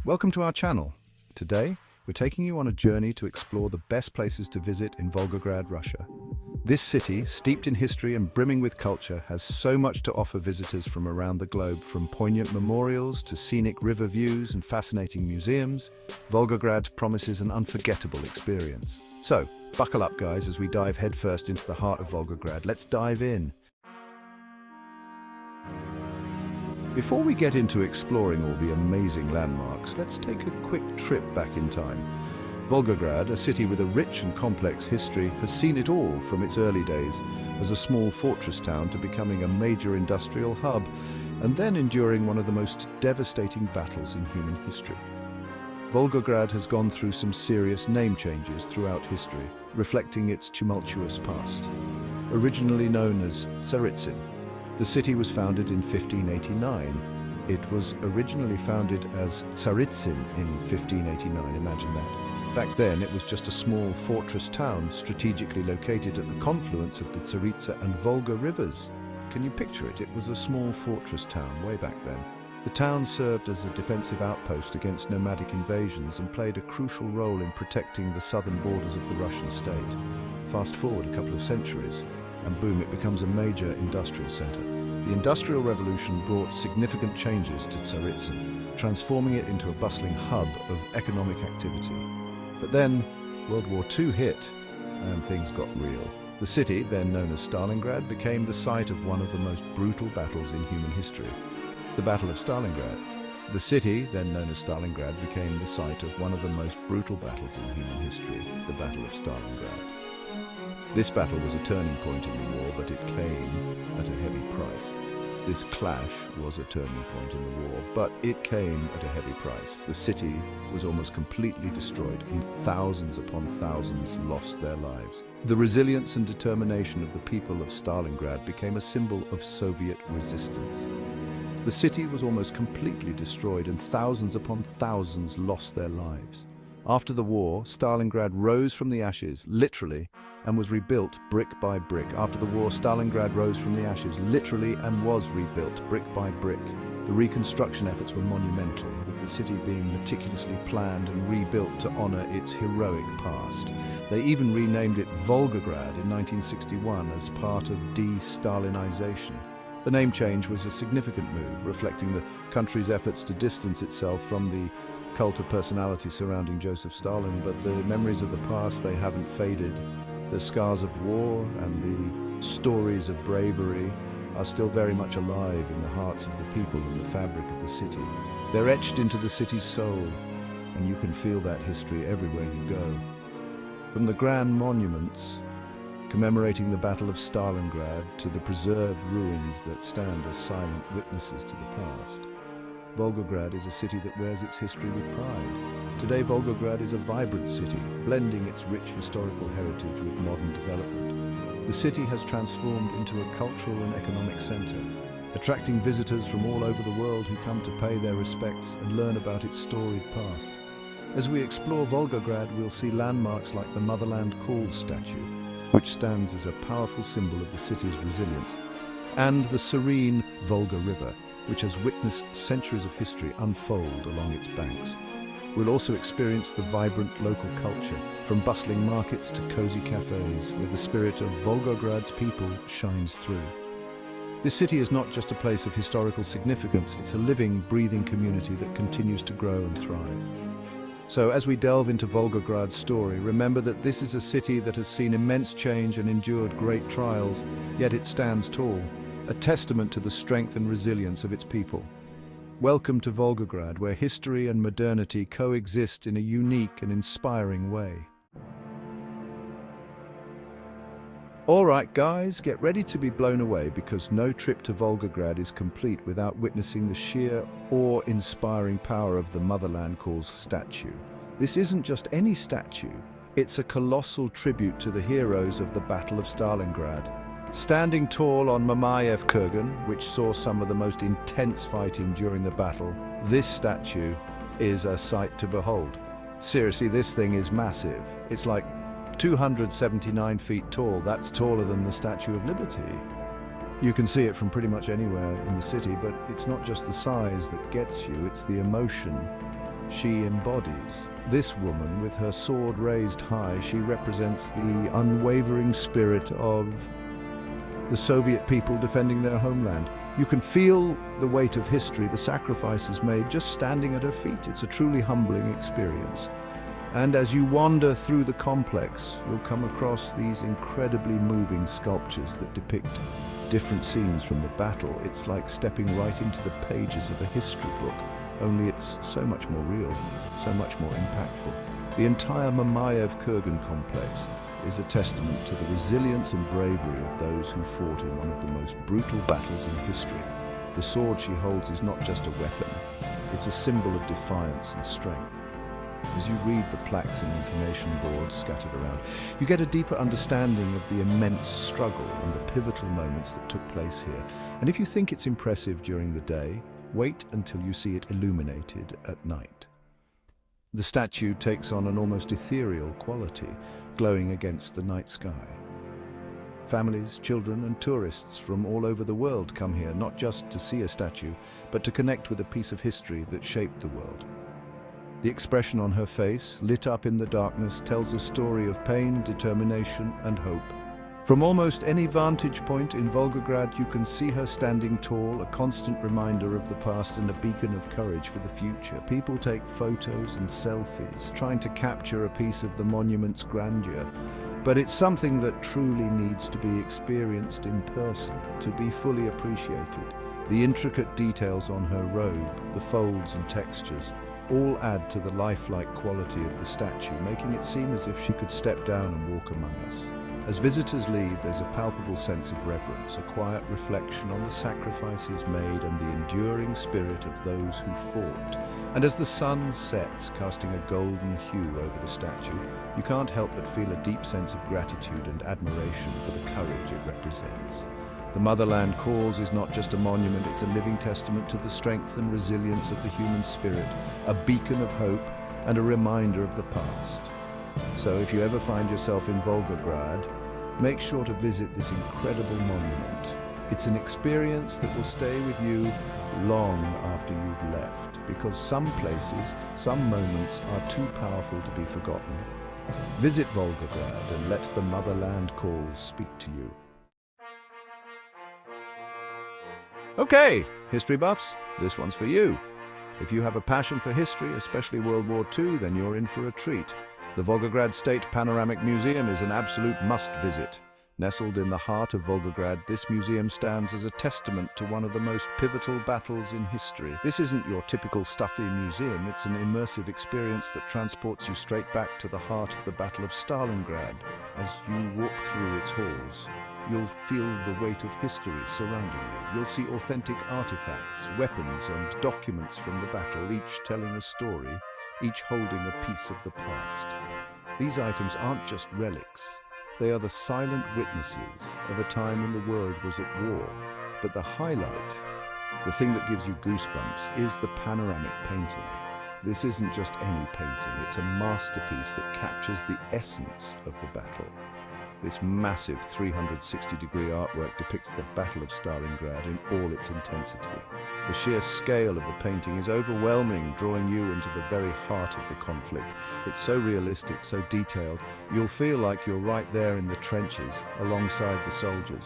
Welcome to our channel. Today, we're taking you on a journey to explore the best places to visit in Volgograd, Russia. This city, steeped in history and brimming with culture, has so much to offer visitors from around the globe, from poignant memorials to scenic river views and fascinating museums. Volgograd promises an unforgettable experience. So, buckle up guys as we dive headfirst into the heart of Volgograd. Let's dive in. Before we get into exploring all the amazing landmarks, let's take a quick trip back in time. Volgograd, a city with a rich and complex history, has seen it all from its early days as a small fortress town to becoming a major industrial hub, and then enduring one of the most devastating battles in human history. Volgograd has gone through some serious name changes throughout history, reflecting its tumultuous past. Originally known as Tsaritsyn, the city was founded in 1589. It was originally founded as Tsaritsyn in 1589, imagine that. Back then, it was just a small fortress town strategically located at the confluence of the Tsaritsa and Volga rivers. Can you picture it? It was a small fortress town way back then. The town served as a defensive outpost against nomadic invasions and played a crucial role in protecting the southern borders of the Russian state. Fast forward a couple of centuries, and boom, it becomes a major industrial center. The Industrial Revolution brought significant changes to Tsaritsyn, transforming it into a bustling hub of economic activity. But then, World War II hit, and things got real. The city, then known as Stalingrad, became the site of one of the most brutal battles in human history, the Battle of Stalingrad. The city, then known as Stalingrad, became the site of one of the most brutal battles in human history, the Battle of Stalingrad. This battle was a turning point in the war, but it came at a heavy price. This clash was a turning point in the war, but it came at a heavy price. The city was almost completely destroyed, and thousands upon thousands lost their lives. The resilience and determination of the people of Stalingrad became a symbol of Soviet resistance. The city was almost completely destroyed, and thousands upon thousands lost their lives. After the war, Stalingrad rose from the ashes, literally, and was rebuilt brick by brick. After the war, Stalingrad rose from the ashes, literally, and was rebuilt brick by brick. The reconstruction efforts were monumental, with the city being meticulously planned and rebuilt to honor its heroic past. They even renamed it Volgograd in 1961 as part of de-Stalinization. The name change was a significant move, reflecting the country's efforts to distance itself from the cult of personality surrounding Joseph Stalin, but the memories of the past, they haven't faded. The scars of war and the stories of bravery are still very much alive in the hearts of the people and the fabric of the city. They're etched into the city's soul, and you can feel that history everywhere you go. From the grand monuments commemorating the Battle of Stalingrad to the preserved ruins that stand as silent witnesses to the past, Volgograd is a city that wears its history with pride. Today, Volgograd is a vibrant city, blending its rich historical heritage with modern development. The city has transformed into a cultural and economic center, attracting visitors from all over the world who come to pay their respects and learn about its storied past. As we explore Volgograd, we'll see landmarks like the Motherland Calls statue, which stands as a powerful symbol of the city's resilience, and the serene Volga River, which has witnessed centuries of history unfold along its banks. We'll also experience the vibrant local culture, from bustling markets to cozy cafes, where the spirit of Volgograd's people shines through. This city is not just a place of historical significance, it's a living, breathing community that continues to grow and thrive. So as we delve into Volgograd's story, remember that this is a city that has seen immense change and endured great trials, yet it stands tall, a testament to the strength and resilience of its people. Welcome to Volgograd, where history and modernity coexist in a unique and inspiring way. All right, guys, get ready to be blown away, because no trip to Volgograd is complete without witnessing the sheer, awe-inspiring power of the Motherland Calls statue. This isn't just any statue. It's a colossal tribute to the heroes of the Battle of Stalingrad. Standing tall on Mamayev Kurgan, which saw some of the most intense fighting during the battle, this statue is a sight to behold. Seriously, this thing is massive. It's like 279 feet tall. That's taller than the Statue of Liberty. You can see it from pretty much anywhere in the city, but it's not just the size that gets you, it's the emotion she embodies. This woman, with her sword raised high, she represents the unwavering spirit of the Soviet people defending their homeland. You can feel the weight of history, the sacrifices made, just standing at her feet. It's a truly humbling experience. And as you wander through the complex, you'll come across these incredibly moving sculptures that depict different scenes from the battle. It's like stepping right into the pages of a history book, only it's so much more real, so much more impactful. The entire Mamayev Kurgan complex is a testament to the resilience and bravery of those who fought in one of the most brutal battles in history. The sword she holds is not just a weapon, it's a symbol of defiance and strength. As you read the plaques and information boards scattered around, you get a deeper understanding of the immense struggle and the pivotal moments that took place here. And if you think it's impressive during the day, wait until you see it illuminated at night. The statue takes on an almost ethereal quality, glowing against the night sky. Families, children, and tourists from all over the world come here not just to see a statue, but to connect with a piece of history that shaped the world. The expression on her face, lit up in the darkness, tells a story of pain, determination, and hope. From almost any vantage point in Volgograd, you can see her standing tall, a constant reminder of the past and a beacon of courage for the future. People take photos and selfies, trying to capture a piece of the monument's grandeur. But it's something that truly needs to be experienced in person, to be fully appreciated. The intricate details on her robe, the folds and textures, all add to the lifelike quality of the statue, making it seem as if she could step down and walk among us. As visitors leave, there's a palpable sense of reverence, a quiet reflection on the sacrifices made and the enduring spirit of those who fought. And as the sun sets, casting a golden hue over the statue, you can't help but feel a deep sense of gratitude and admiration for the courage it represents. The Motherland Calls is not just a monument, it's a living testament to the strength and resilience of the human spirit, a beacon of hope and a reminder of the past. So if you ever find yourself in Volgograd, make sure to visit this incredible monument. It's an experience that will stay with you long after you've left, because some places, some moments are too powerful to be forgotten. Visit Volgograd and let the Motherland Calls speak to you. Okay, history buffs, this one's for you. If you have a passion for history, especially World War II, then you're in for a treat. The Volgograd State Panoramic Museum is an absolute must-visit. Nestled in the heart of Volgograd, this museum stands as a testament to one of the most pivotal battles in history. This isn't your typical stuffy museum, it's an immersive experience that transports you straight back to the heart of the Battle of Stalingrad. As you walk through its halls, you'll feel the weight of history surrounding you. You'll see authentic artifacts, weapons, and documents from the battle, each telling a story, each holding a piece of the past. These items aren't just relics. They are the silent witnesses of a time when the world was at war. But the highlight, the thing that gives you goosebumps, is the panoramic painting. This isn't just any painting, it's a masterpiece that captures the essence of the battle. This massive 360-degree artwork depicts the Battle of Stalingrad in all its intensity. The sheer scale of the painting is overwhelming, drawing you into the very heart of the conflict. It's so realistic, so detailed, you'll feel like you're right there in the trenches, alongside the soldiers.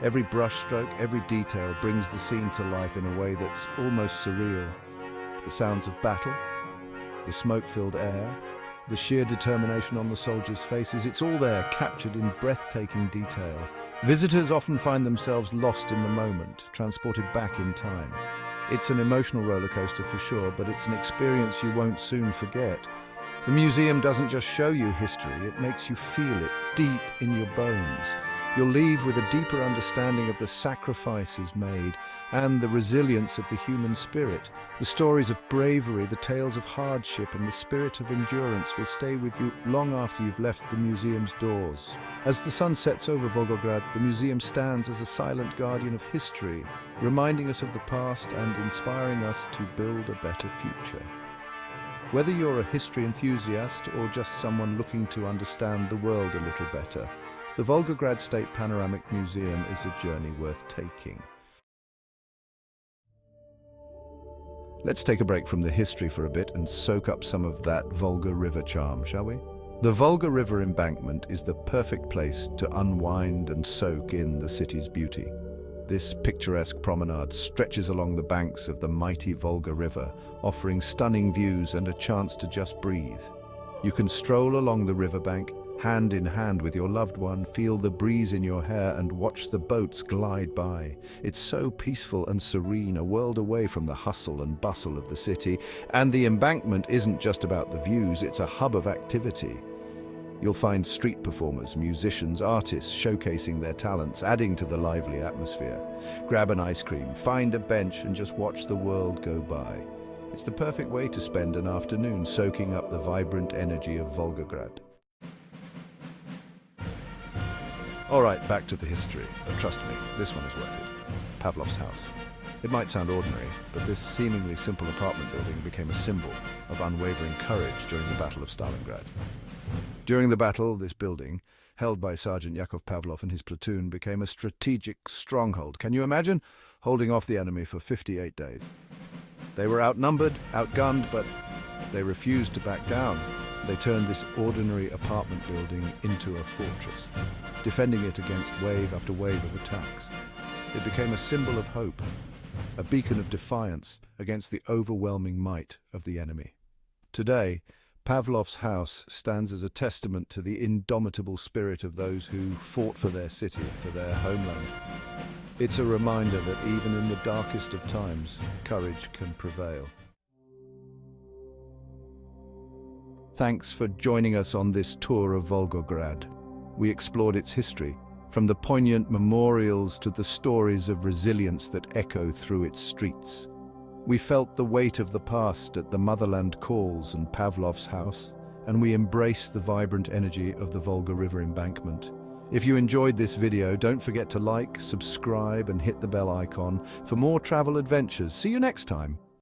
Every brushstroke, every detail brings the scene to life in a way that's almost surreal. The sounds of battle, the smoke-filled air, the sheer determination on the soldiers' faces, it's all there, captured in breathtaking detail. Visitors often find themselves lost in the moment, transported back in time. It's an emotional roller coaster for sure, but it's an experience you won't soon forget. The museum doesn't just show you history, it makes you feel it deep in your bones. You'll leave with a deeper understanding of the sacrifices made and the resilience of the human spirit. The stories of bravery, the tales of hardship, and the spirit of endurance will stay with you long after you've left the museum's doors. As the sun sets over Volgograd, the museum stands as a silent guardian of history, reminding us of the past and inspiring us to build a better future. Whether you're a history enthusiast or just someone looking to understand the world a little better, the Volgograd State Panoramic Museum is a journey worth taking. Let's take a break from the history for a bit and soak up some of that Volga River charm, shall we? The Volga River embankment is the perfect place to unwind and soak in the city's beauty. This picturesque promenade stretches along the banks of the mighty Volga River, offering stunning views and a chance to just breathe. You can stroll along the riverbank, hand in hand with your loved one, feel the breeze in your hair and watch the boats glide by. It's so peaceful and serene, a world away from the hustle and bustle of the city. And the embankment isn't just about the views, it's a hub of activity. You'll find street performers, musicians, artists showcasing their talents, adding to the lively atmosphere. Grab an ice cream, find a bench and just watch the world go by. It's the perfect way to spend an afternoon soaking up the vibrant energy of Volgograd. All right, back to the history, but trust me, this one is worth it. Pavlov's house. It might sound ordinary, but this seemingly simple apartment building became a symbol of unwavering courage during the Battle of Stalingrad. During the battle, this building, held by Sergeant Yakov Pavlov and his platoon, became a strategic stronghold. Can you imagine? Holding off the enemy for 58 days. They were outnumbered, outgunned, but they refused to back down. They turned this ordinary apartment building into a fortress, defending it against wave after wave of attacks. It became a symbol of hope, a beacon of defiance against the overwhelming might of the enemy. Today, Pavlov's house stands as a testament to the indomitable spirit of those who fought for their city, for their homeland. It's a reminder that even in the darkest of times, courage can prevail. Thanks for joining us on this tour of Volgograd. We explored its history, from the poignant memorials to the stories of resilience that echo through its streets. We felt the weight of the past at the Motherland Calls and Pavlov's house, and we embraced the vibrant energy of the Volga River embankment. If you enjoyed this video, don't forget to like, subscribe, and hit the bell icon for more travel adventures. See you next time.